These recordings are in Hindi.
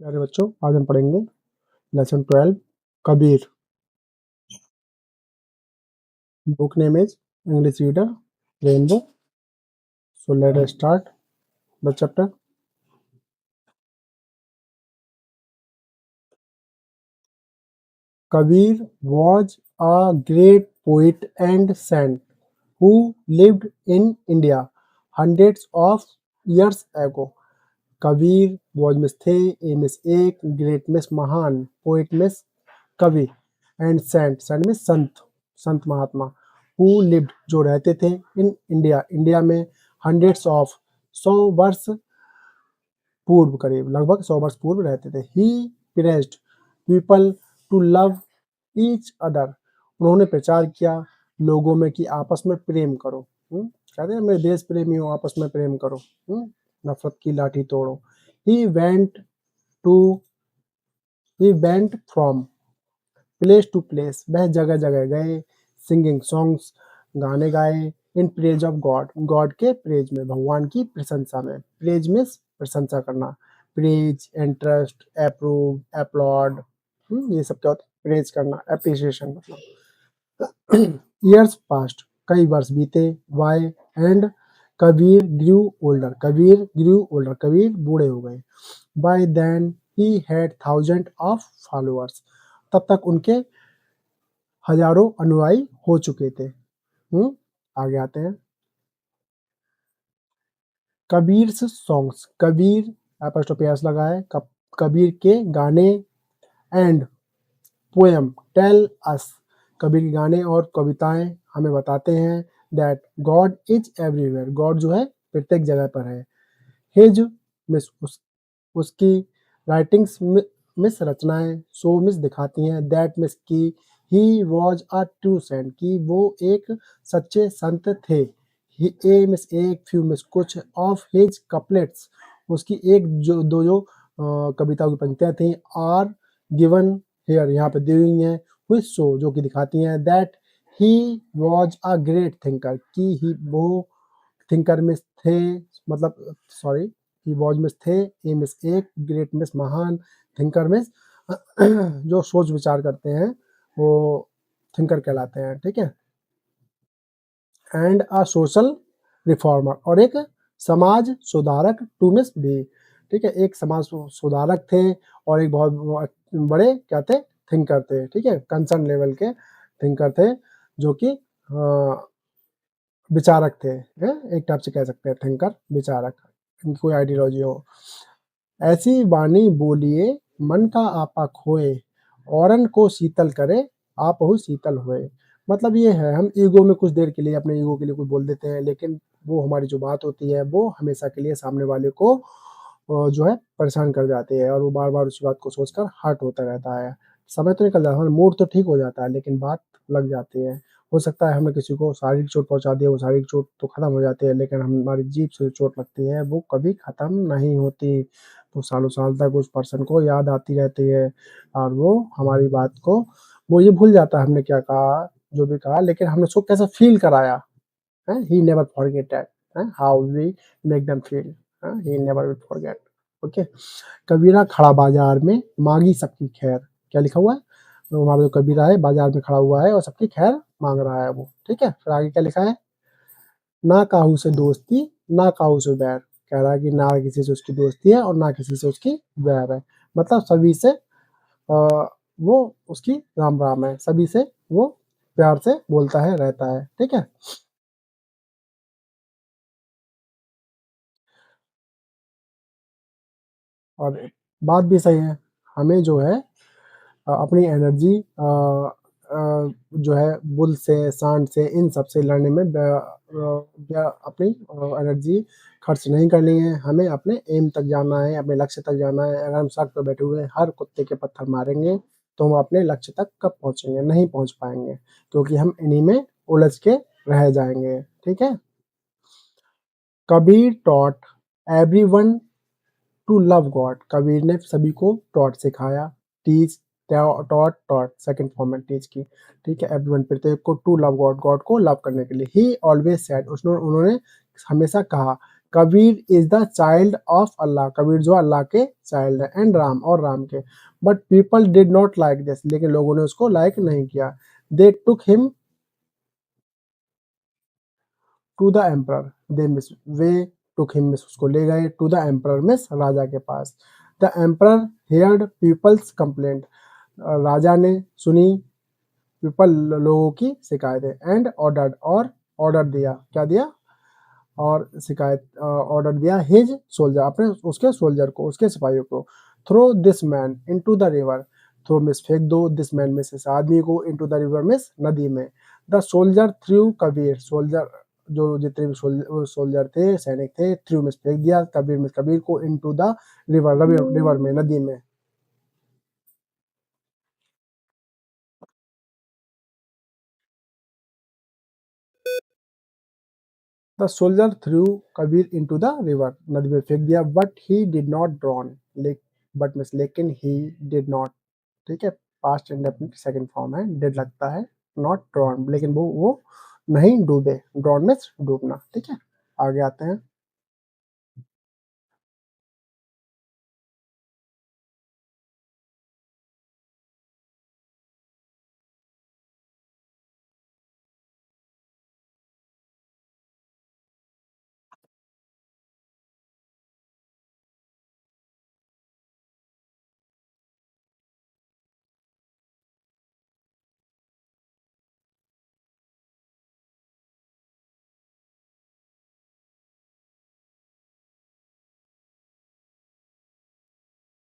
प्यारे बच्चों, आज हम पढ़ेंगे lesson 12 Kabir. Book name is English reader rainbow. So let us start the chapter. Kabir was a great poet and saint who lived in India hundreds of years ago. Kabir was Miss थे, A Miss एक, Great Miss महान, Poet Miss कवि एंड सेंट में संत महात्मा हु लिव्ड जो रहते थे इन इंडिया में हंड्रेड्स ऑफ 100 वर्ष पूर्व, करीब लगभग 100 वर्ष पूर्व रहते थे। He praised people to love each other, उन्होंने प्रचार किया लोगों में कि आपस में प्रेम करो। कहते हैं मेरे देश प्रेमी हो, आपस में प्रेम करो, नफरत की लाठी तोड़ो। He went to he went from place to place, वह जगह जगह गए। सिंगिंग सॉन्ग्स, गाने गाए। In praise of God, God के प्रेज में, भगवान की प्रशंसा में। प्रेज मीन्स प्रशंसा करना। प्रेज, इंटरेस्ट, अप्रूव, अपलॉड, ये सब क्या होता है? प्रेज करना, एप्रिसिएशन मतलब। ईयर्स पास्ट, कई वर्ष बीते। वाई and Kabir grew older, Kabir बूढ़े हो गए। By then he had thousand of followers, तब तक उनके हजारों अनुयायी हो चुके थे। आगे आते हैं। कबीर सॉन्ग्स, कबीर एपोस्ट्रोफी लगा है। कबीर के गाने and poem tell us, Kabir के गाने और कविताएं हमें बताते हैं that God is everywhere, God जो है प्रत्येक जगह पर है। हिज मिस उसकी राइटिंग्स मिस रचनाएं, सो मिस दिखाती हैं, दैट मिस की he was a true saint, कि वो एक सच्चे संत थे। ए मिस एक, फ्यू मिस कुछ, ऑफ हिज कपलेट्स, उसकी एक जो दो जो कविताओं की पंक्तियां थी, आर गिवन हेयर, यहाँ पे दी हुई हैं, विच शो जो कि दिखाती हैं that he was a great thinker, कि ही वो थिंकर में थे, मतलब सॉरी, ही वॉज मिस थे, ए मिस एक, ग्रेट मिस महान, थिंकर मिस जो सोच विचार करते हैं वो थिंकर कहलाते हैं, ठीक है। एंड अ सोशल रिफॉर्मर, और एक समाज सुधारक, टू मिस भी, ठीक है, एक समाज सुधारक थे और एक बहुत बड़े क्या थे, थिंकर थे, ठीक है, कंसर्न लेवल के थिंकर थे, जो कि विचारक थे। एक टाइप से कह सकते हैं थिंकर, विचारक, इनकी कोई आइडियोलॉजी हो। ऐसी वाणी बोलिए मन का आपा खोए, औरन को शीतल करे आप हो शीतल होए। मतलब ये है, हम ईगो में कुछ देर के लिए, अपने ईगो के लिए कुछ बोल देते हैं, लेकिन वो हमारी जो बात होती है वो हमेशा के लिए सामने वाले को जो है परेशान कर जाती है, और वो बार बार उसी बात को सोचकर हर्ट होता रहता है। समय तो निकल जाता है, मूड तो ठीक हो जाता है, लेकिन बात लग जाती है। हो सकता है हमने किसी को शारीरिक चोट पहुंचा दिया, वो शारीरिक चोट तो खत्म हो जाती है, लेकिन हमारी जीभ से जो चोट लगती है वो कभी खत्म नहीं होती। तो सालों साल तक उस पर्सन को याद आती रहती है, और वो हमारी बात को, वो ये भूल जाता है हमने क्या कहा, जो भी कहा, लेकिन हमने उसको कैसे फील कराया है। He never forget that, how we make them feel, he never will forget. Okay. Kabira खड़ा बाजार में मांगी सबकी खैर, क्या लिखा हुआ है? तो हमारा जो कबीरा है बाजार में खड़ा हुआ है और सबकी खैर मांग रहा है वो, ठीक है। फिर आगे क्या लिखा है? ना काहू से दोस्ती, ना काहू से बैर, कह रहा है कि ना किसी से उसकी दोस्ती है और ना किसी से उसकी बैर है, मतलब सभी से वो उसकी राम राम है, सभी से वो प्यार से बोलता है, रहता है, ठीक है। और बात भी सही है, हमें जो है अपनी एनर्जी जो है बुल से, सांड से, इन सब से लड़ने में अपनी एनर्जी खर्च नहीं करनी है। हमें अपने एम तक जाना है, अपने लक्ष्य तक जाना है। अगर हम सड़क पर बैठे हुए हर कुत्ते के पत्थर मारेंगे तो हम अपने लक्ष्य तक कब पहुंचेंगे? नहीं पहुंच पाएंगे, क्योंकि हम इन्हीं में उलझ के रह जाएंगे, ठीक है। Kabir taught everyone to love God, Kabir ने सभी को टॉट सिखाया। Teach, taught, taught second form में टीच की, ठीक है। एवरीवन प्रत्येक को, टू लव गॉड, गॉड को लव करने के लिए। ही ऑलवेज सेड, उसने उन्होंने हमेशा कहा Kabir is the child of Allah, Kabir जो अल्लाह के चाइल्ड है, एंड राम और राम के। But people did not like this, लेकिन लोगों ने उसको लाइक नहीं किया। They took him to the emperor, they miss way took him miss उसको ले गए, टू द एम्परर मिस राजा के पास। The emperor heard people's complaint, राजा ने सुनी पीपल लोगों की शिकायतें, एंड ऑर्डर्ड और ऑर्डर दिया, क्या दिया और शिकायत ऑर्डर दिया, हिज सोल्जर अपने उसके सोल्जर को, उसके सिपाहियों को, throw this man into the river, throw मिस फेंक दो, दिस मैन मिस इस आदमी को, इनटू द रिवर मिस नदी में। The soldier through Kabir, soldier जो जितने भी सोल्जर थे, सैनिक थे, थ्रू मिस फेंक दिया, कबीर मिस कबीर को, इनटू द रिवर रिवर में, नदी में। The soldier through Kabir into the river, नदी में फेंक दिया, but he did not drawn, but miss लेकिन ही डिड नॉट, ठीक है, पास्ट इंडेफिनिट सेकंड फॉर्म है, डिड लगता है, नॉट ड्रॉन, लेकिन वो नहीं डूबे, ड्रॉन मीन्स डूबना, ठीक है। आगे आते हैं।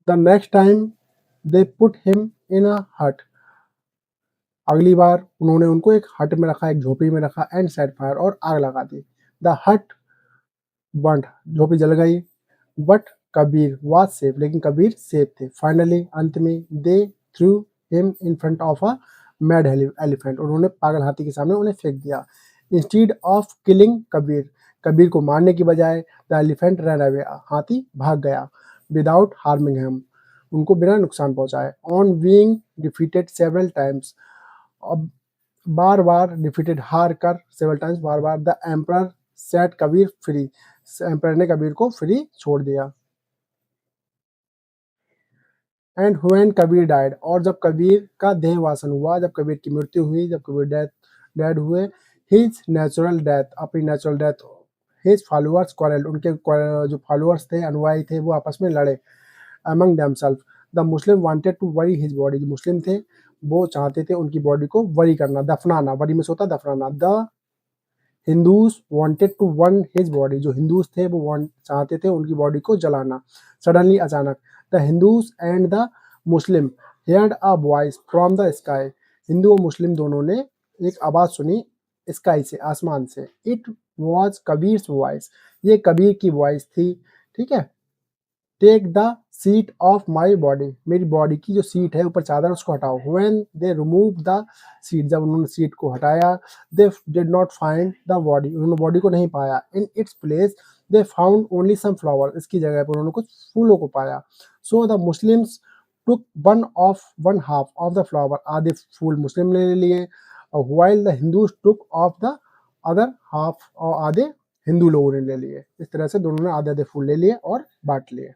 The next time they put him in a hut, अगली बार उन्होंने उनको एक हट में रखा, एक झोपड़ी में रखा, एंड सेट फायर और आग लगा दी। द हट बर्न्ड, झोपड़ी जल गई, बट कबीर वाज सेफ, लेकिन कबीर सेफ थे। फाइनली अंत में they threw him in front of a mad elephant, उन्होंने पागल हाथी के सामने उन्हें फेंक दिया। Instead of killing Kabir, Kabir को मारने की बजाय द एलिफेंट रन अवे, हाथी भाग गया, विदाउट हार्मिंग हिम, उनको बिना नुकसान पहुंचाए। On being defeated several times, अब बार बार डिफीटेड हार कर, several times bar bar, the emperor set Kabir free, emperor ने कबीर को फ्री छोड़ दिया। एंड व्हेन कबीर डाइड, और जब कबीर का देहवासन हुआ, जब कबीर की मृत्यु हुई, जब कबीर डेड हुए, हिज नेचुरल डेथ, अपनी natural death, his followers quarrel, उनके जो फॉलोअर्स थे, अनुयायी थे, वो आपस में लड़े, among themselves. The Muslim wanted to bury his body, जो मुस्लिम थे वो चाहते थे उनकी बॉडी को वरी करना, दफनाना, वरी में सोता दफनाना। द हिंदूज वांटेड टू वन हिज बॉडी, जो हिंदूज थे वो चाहते थे उनकी बॉडी को जलाना। सडनली, अचानक, the Hindus and the Muslim heard a voice from the sky, Hindu और मुस्लिम दोनों ने एक आवाज सुनी स्काई से, आसमान से। इट वॉज कबीर वॉइस, ये कबीर की वॉइस थी, ठीक है। Take the sheet off my body, मेरी बॉडी की जो सीट है ऊपर चादर, उसको हटाओ। When they remove the sheet, जब उन्होंने सीट को हटाया, they did not find the body, उन्होंने बॉडी को नहीं पाया। In its place they found only some flower, इसकी जगह पर उन्होंने कुछ फूलों को पाया। So the Muslims took one half of the flower, आधे फूल मुस्लिम ने ले लिए, while the Hindus took off the other half, और आधे हिंदू लोगों ने ले लिए। इस तरह से दोनों ने आधे आधे फूल ले लिए और बांट लिए।